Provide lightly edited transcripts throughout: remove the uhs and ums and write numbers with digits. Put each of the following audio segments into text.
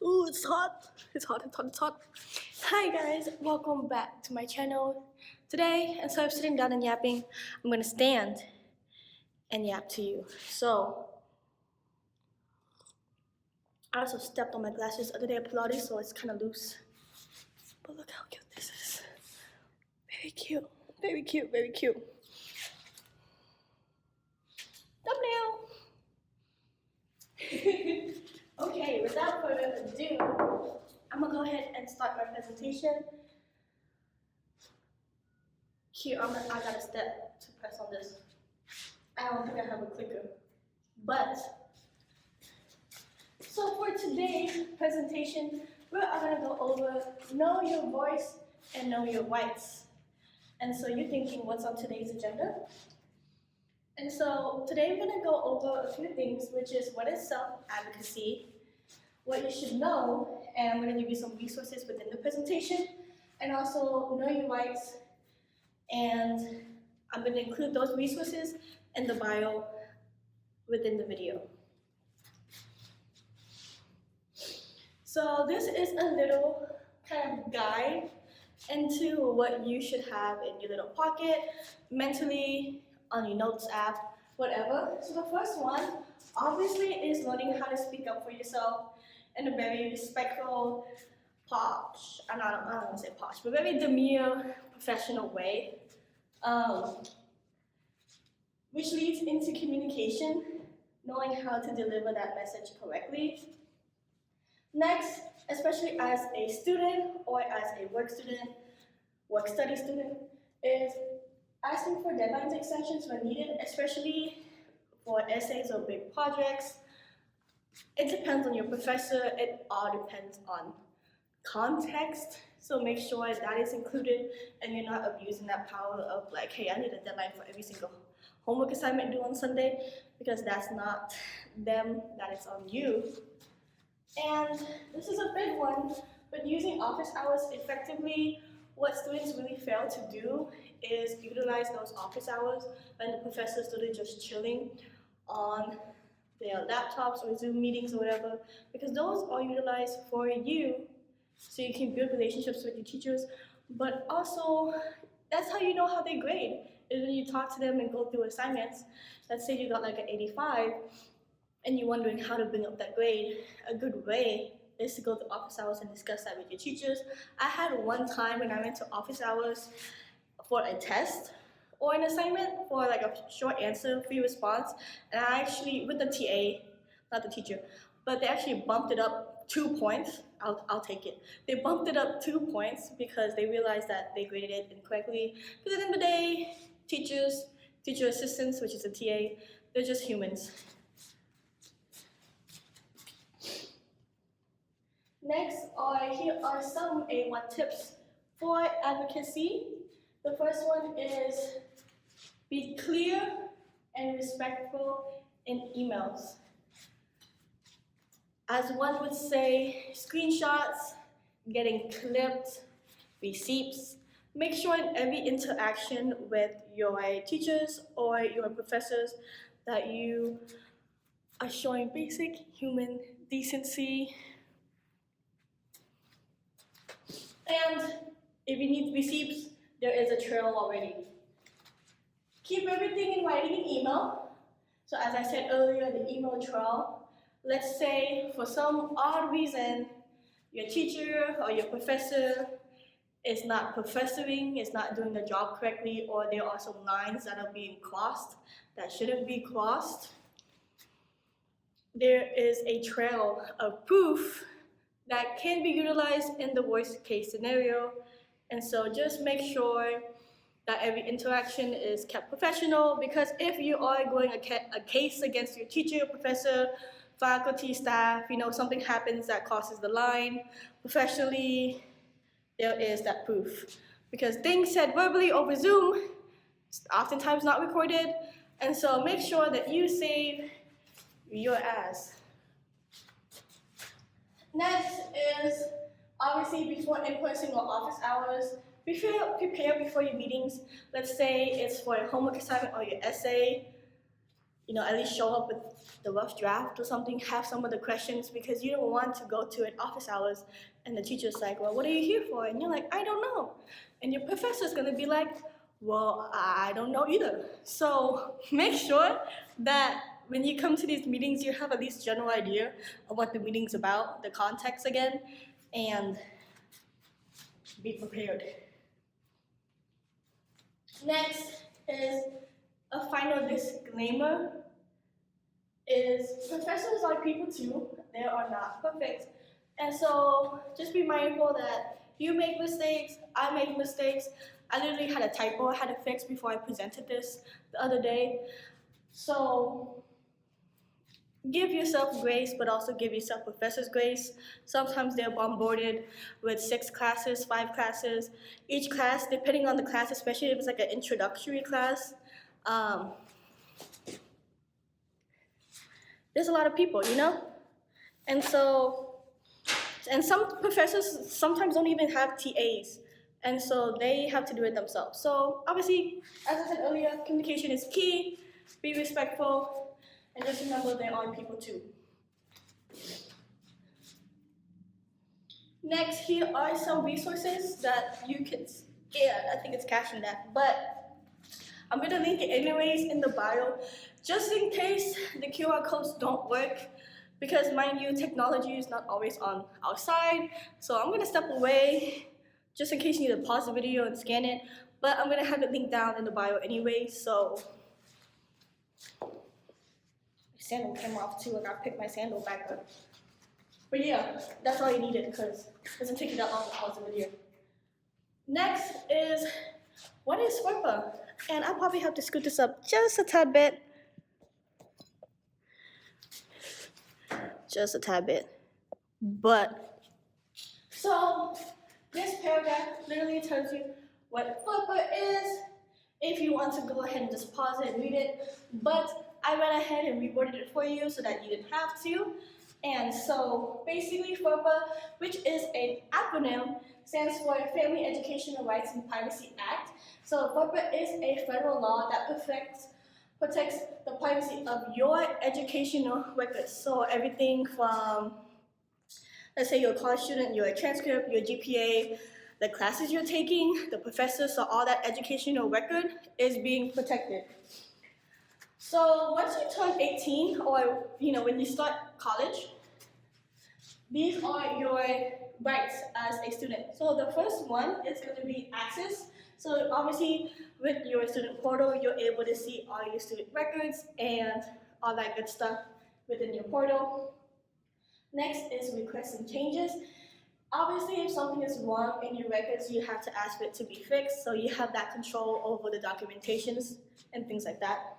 Ooh, it's hot. It's hot, it's hot, it's hot. Hi guys, welcome back to my channel. Today, instead of sitting down and yapping, I'm gonna stand and yap to you. So, I also stepped on my glasses the other day at Pilates, so it's kind of loose. But look how cute this is. Very cute, very cute, very cute. Thumbnail! Okay, without further ado, I'm gonna go ahead and start my presentation. Here, I got a step to press on this. I don't think I have a clicker. But, so for today's presentation, we're gonna go over know your voice and know your rights. And so you're thinking, what's on today's agenda? And so today we're gonna go over a few things, which is what is self-advocacy, what you should know, and I'm gonna give you some resources within the presentation, and also know your rights, and I'm gonna include those resources in the bio within the video. So this is a little kind of guide into what you should have in your little pocket, mentally, on your notes app, whatever. So the first one, obviously, is learning how to speak up for yourself in a very respectful, posh, I don't want to say posh, but very demure, professional way, which leads into communication, knowing how to deliver that message correctly. Next, especially as a student or as a work study student, is asking for deadlines extensions when needed, especially for essays or big projects. It depends on your professor. It all depends on context. So make sure that is included and you're not abusing that power of like, hey, I need a deadline for every single homework assignment due on Sunday, because that's not them, that is on you. And this is a big one, but using office hours effectively, what students really fail to do is utilize those office hours when the professors are just chilling on their laptops or Zoom meetings or whatever, because those are utilized for you so you can build relationships with your teachers, but also that's how you know how they grade, is when you talk to them and go through assignments. Let's say you got like an 85 and you're wondering how to bring up that grade. A good way is to go to office hours and discuss that with your teachers. I had one time when I went to office hours for a test or an assignment for like a short answer, free response, and I actually, with the TA, not the teacher, but they actually bumped it up 2 points. I'll take it. They bumped it up 2 points because they realized that they graded it incorrectly. Because at the end of the day, teachers, teacher assistants, which is a TA, they're just humans. Next, here are some A1 tips for advocacy. The first one is be clear and respectful in emails. As one would say, screenshots, getting clipped, receipts. Make sure in every interaction with your teachers or your professors that you are showing basic human decency. And if you need receipts, there is a trail already. Keep everything in writing in email. So as I said earlier, the email trail. Let's say for some odd reason, your teacher or your professor is not professoring, is not doing the job correctly, or there are some lines that are being crossed that shouldn't be crossed. There is a trail of proof that can be utilized in the worst case scenario. And so just make sure that every interaction is kept professional, because if you are going a case against your teacher, professor, faculty, staff, something happens that crosses the line professionally, there is that proof. Because things said verbally over Zoom is oftentimes not recorded, and so make sure that you save your ass. Next is, obviously, before in-person or office hours, prepare before your meetings. Let's say it's for a homework assignment or your essay. at least show up with the rough draft or something, have some of the questions, because you don't want to go to an office hours and the teacher's like, well, what are you here for? And you're like, I don't know. And your professor's gonna be like, well, I don't know either. So make sure that when you come to these meetings, you have at least general idea of what the meeting's about, the context again, and be prepared. Next is a final disclaimer is professors are people too. They are not perfect. And so just be mindful that you make mistakes, I make mistakes. I literally had a typo I had to fix before I presented this the other day. So give yourself grace, but also give yourself professors grace. Sometimes they're bombarded with 6 classes, 5 classes. Each class, depending on the class, especially if it's like an introductory class, there's a lot of people, And so, and some professors sometimes don't even have TAs, and so they have to do it themselves. So obviously, as I said earlier, communication is key, be respectful, and just remember there are people too. Next, here are some resources that you can, I think it's caching that, but I'm gonna link it anyways in the bio, just in case the QR codes don't work, because mind you, technology is not always on our side, so I'm gonna step away, just in case you need to pause the video and scan it, but I'm gonna have it linked down in the bio anyway, so. My sandal came off too, I gotta pick my sandal back up. But yeah, that's all you needed, because it doesn't take you that long to pause the video. Next is, what is FERPA? And I'll probably have to scoot this up just a tad bit. Just a tad bit. But, so, this paragraph literally tells you what FERPA is. If you want to go ahead and just pause it and read it. But I went ahead and reworded it for you so that you didn't have to. And so, basically, FERPA, which is an acronym, stands for Family Educational Rights and Privacy Act. So FERPA is a federal law that protects the privacy of your educational records. So everything from, let's say you're a college student, your transcript, your GPA, the classes you're taking, the professors, so all that educational record is being protected. So once you turn 18, or when you start college, these are your rights as a student. So the first one is going to be access. So obviously, with your student portal, you're able to see all your student records and all that good stuff within your portal. Next is requesting changes. Obviously, if something is wrong in your records, you have to ask for it to be fixed, so you have that control over the documentations and things like that.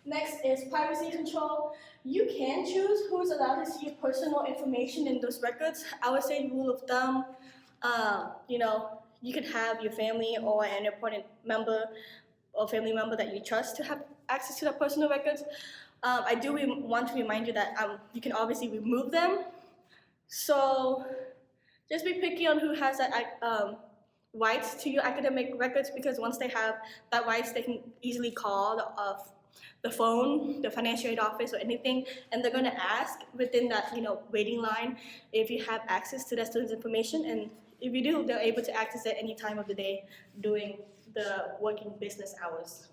Next is privacy control. You can choose who's allowed to see your personal information in those records. I would say rule of thumb, you could have your family or an important member or family member that you trust to have access to their personal records. I do want to remind you that you can obviously remove them. So just be picky on who has that rights to your academic records, because once they have that rights, they can easily call the phone, the financial aid office, or anything, and they're going to ask within that waiting line if you have access to that student's information, and if you do, they're able to access it any time of the day during the working business hours.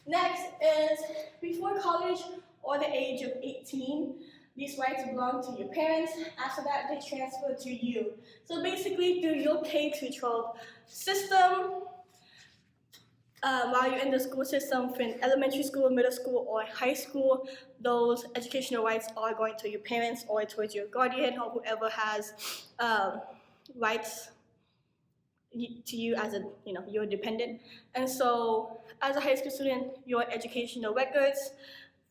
Next is before college or the age of 18, these rights belong to your parents. After that, they transfer to you. So basically, through your K-12 system, while you're in the school system, from elementary school, middle school, or high school, those educational rights are going to your parents or towards your guardian or whoever has rights to you as you're dependent. And so, as a high school student, your educational records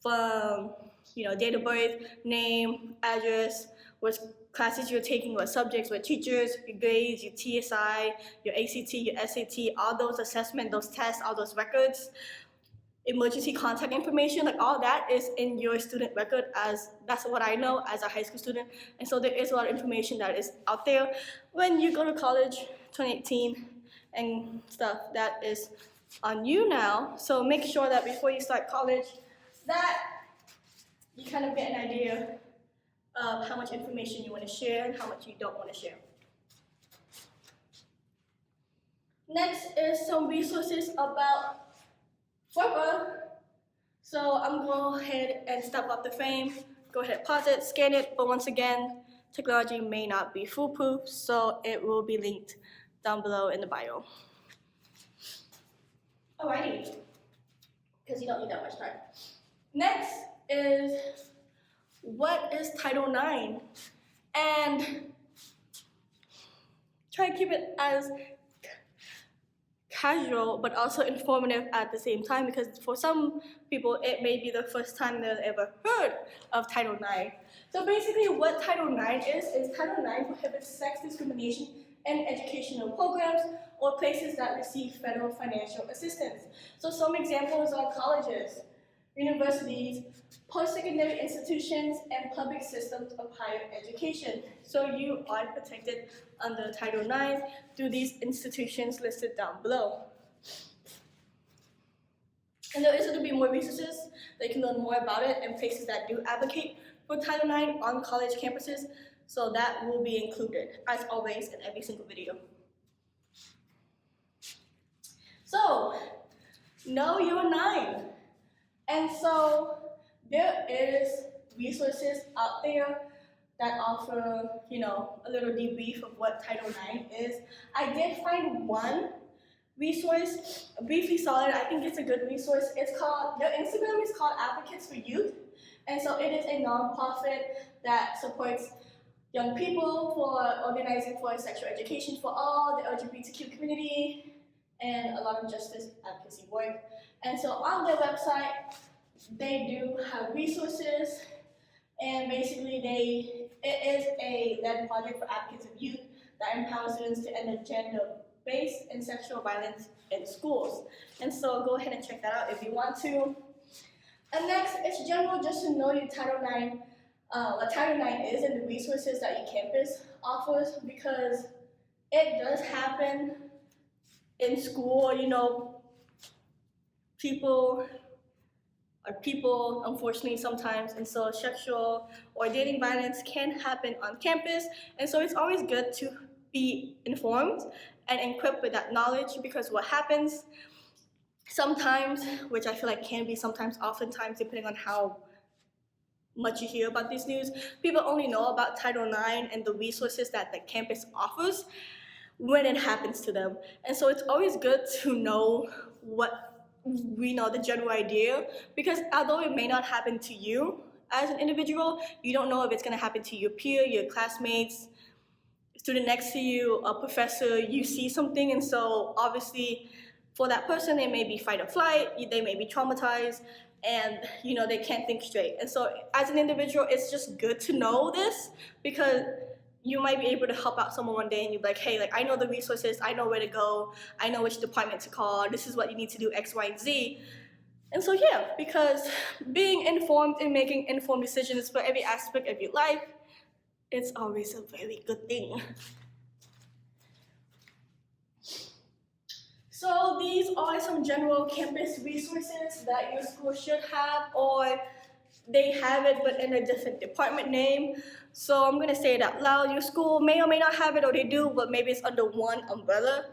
from date of birth, name, address, what classes you're taking, what subjects, what teachers, your grades, your TSI, your ACT, your SAT, all those assessments, those tests, all those records, emergency contact information, like all that is in your student record, as that's what I know as a high school student. And so there is a lot of information that is out there. When you go to college, 2018 and stuff, that is on you now. So make sure that before you start college, that, you kind of get an idea of how much information you want to share and how much you don't want to share. Next is some resources about FERPA. So I'm going to go ahead and step up the frame, go ahead, pause it, scan it, but once again, technology may not be foolproof, so it will be linked down below in the bio. Alrighty, because you don't need that much time. Next is, what is Title IX? And try to keep it as casual but also informative at the same time, because for some people it may be the first time they've ever heard of Title IX. So basically what Title IX is Title IX prohibits sex discrimination in educational programs or places that receive federal financial assistance. So some examples are colleges, universities, post-secondary institutions, and public systems of higher education. So you are protected under Title IX through these institutions listed down below. And there is going to be more resources that you can learn more about it and places that do advocate for Title IX on college campuses. So that will be included, as always, in every single video. So, know your 9. And so there is resources out there that offer, a little debrief of what Title IX is. I did find one resource, briefly saw it. I think it's a good resource. It's called, their Instagram is called Advocacy for Youth. And so it is a nonprofit that supports young people for organizing for sexual education for all the LGBTQ community and a lot of justice advocacy work. And so on their website, they do have resources, and basically it is a led project for advocates of youth that empowers students to end gender-based and sexual violence in schools. And so go ahead and check that out if you want to. And next, it's general just to know your Title IX, what Title IX is and the resources that your campus offers, because it does happen in school. People are people, unfortunately, sometimes, and so sexual or dating violence can happen on campus, and so it's always good to be informed and equipped with that knowledge, because what happens sometimes, which I feel like can be sometimes, oftentimes, depending on how much you hear about this news, people only know about Title IX and the resources that the campus offers when it happens to them. And so it's always good to know the general idea, because although it may not happen to you as an individual, you don't know if it's going to happen to your peer, your classmates, student next to you, a professor. You see something, and so obviously for that person, it may be fight or flight, they may be traumatized, and they can't think straight. And so as an individual, it's just good to know this, because you might be able to help out someone one day and you're like, hey, I know the resources, I know where to go, I know which department to call, this is what you need to do, X, Y, and Z. And so yeah, because being informed and making informed decisions for every aspect of your life, it's always a very good thing. So these are some general campus resources that your school should have, or they have it but in a different department name. So I'm gonna say it out loud. Your school may or may not have it, or they do, but maybe it's under one umbrella.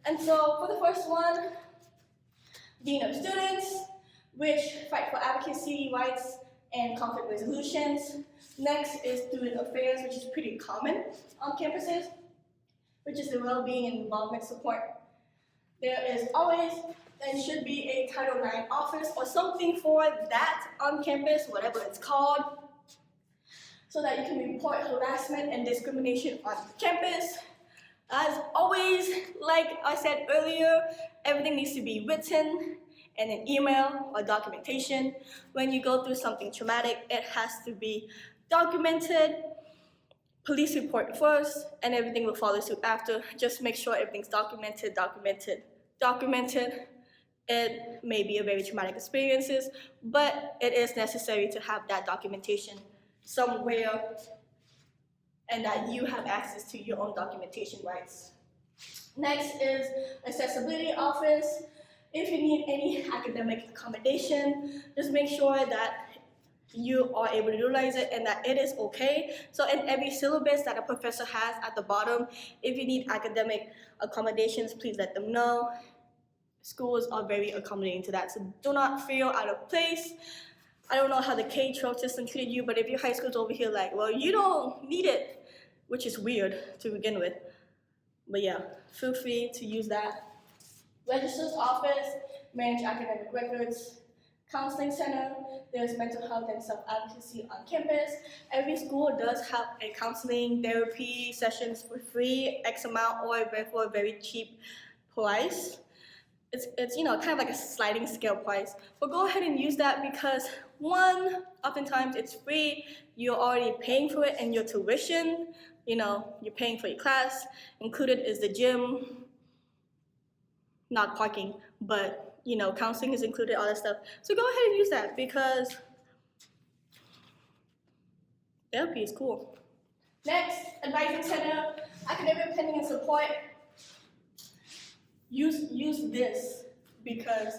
And so for the first one, Dean of Students, which fight for advocacy, rights, and conflict resolutions. Next is Student Affairs, which is pretty common on campuses, which is the well-being and involvement support. There is always and should be a Title IX office or something for that on campus, whatever it's called, so that you can report harassment and discrimination on campus. As always, like I said earlier, everything needs to be written in an email or documentation. When you go through something traumatic, it has to be documented. Police report first, and everything will follow suit after. Just make sure everything's documented. It may be a very traumatic experiences, but it is necessary to have that documentation somewhere, and that you have access to your own documentation rights. Next is Accessibility Office. If you need any academic accommodation, just make sure that you are able to utilize it and that it is okay. So in every syllabus that a professor has at the bottom, if you need academic accommodations, please let them know. Schools are very accommodating to that, so do not feel out of place. I don't know how the K-12 system treated you, but if your high school's over here like, well, you don't need it, which is weird to begin with. But yeah, feel free to use that. Registrar's office, manage academic records. Counseling center, there's mental health and self-advocacy on campus. Every school does have a counseling therapy sessions for free, X amount, or for a very cheap price. It's kind of like a sliding scale price. But go ahead and use that because one, oftentimes it's free. You're already paying for it and your tuition. You're paying for your class. Included is the gym, not parking, but counseling is included, all that stuff. So go ahead and use that because therapy is cool. Next, advising center, academic planning and support. Use this because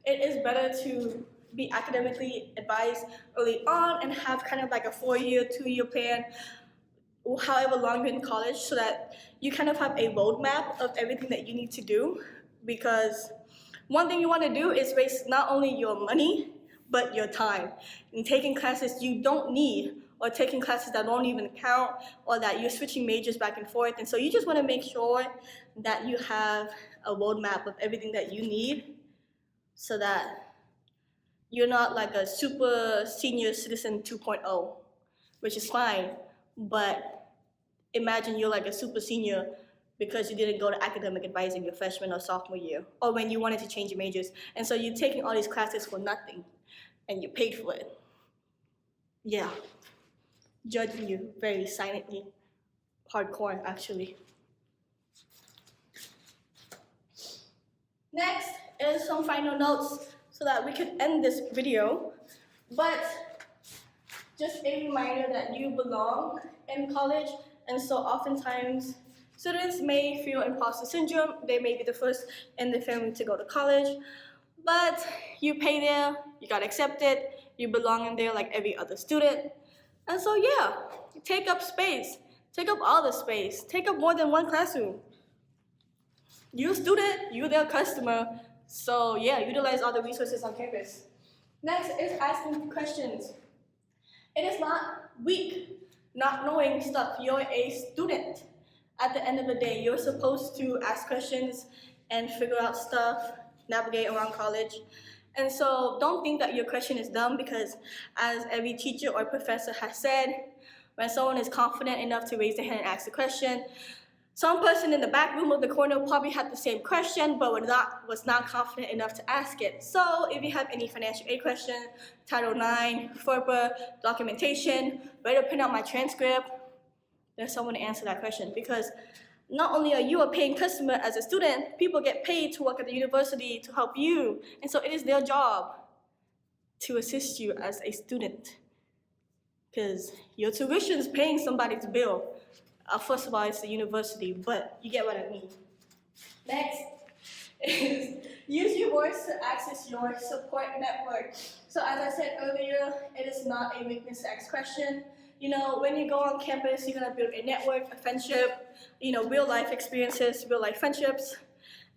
it is better to be academically advised early on and have kind of like a 4-year, 2-year plan, however long you're in college, so that you kind of have a roadmap of everything that you need to do. Because one thing you want to do is waste not only your money, but your time. And taking classes you don't need, or taking classes that don't even count, or that you're switching majors back and forth. And so you just want to make sure that you have a roadmap of everything that you need so that you're not like a super senior citizen 2.0, which is fine, but imagine you're like a super senior because you didn't go to academic advising your freshman or sophomore year, or when you wanted to change your majors. And so you're taking all these classes for nothing, and you paid for it. Yeah, judging you very silently, hardcore actually. Next is some final notes so that we can end this video. But just a reminder that you belong in college, and so oftentimes students may feel imposter syndrome. They may be the first in the family to go to college, but you pay there, you got accepted, you belong in there like every other student. And so yeah, take up space, take up all the space, take up more than one classroom. You're a student, you're their customer, so yeah, utilize all the resources on campus. Next is asking questions. It is not weak not knowing stuff. You're a student. At the end of the day, you're supposed to ask questions and figure out stuff, navigate around college. And so don't think that your question is dumb, because as every teacher or professor has said, when someone is confident enough to raise their hand and ask a question, some person in the back room of the corner probably had the same question, but was not confident enough to ask it. So if you have any financial aid question, Title IX, FERPA, documentation, better print out my transcript. There's someone to answer that question, because not only are you a paying customer as a student, people get paid to work at the university to help you. And so it is their job to assist you as a student, because your tuition is paying somebody's bill. First of all, it's the university, but you get what I mean. Next is use your voice to access your support network. So as I said earlier, it is not a weakness to ask question. When you go on campus, you're gonna build a network, a friendship, real life experiences, real life friendships.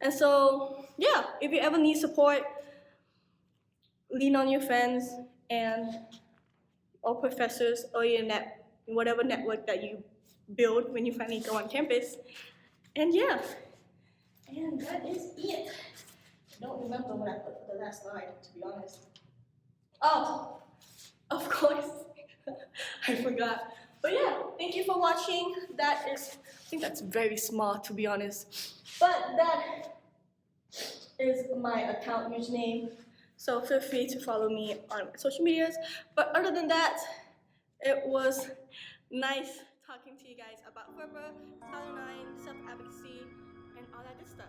And so, yeah, if you ever need support, lean on your friends or professors or whatever network that you build when you finally go on campus. And yeah, and that is it. I don't remember what I put for the last slide, to be honest. Oh, of course, I forgot. But yeah, thank you for watching. I think that's very small, to be honest. But that is my account username. So feel free to follow me on social medias. But other than that, it was nice talking to you guys about FERPA, Title IX, self-advocacy, and all that good stuff.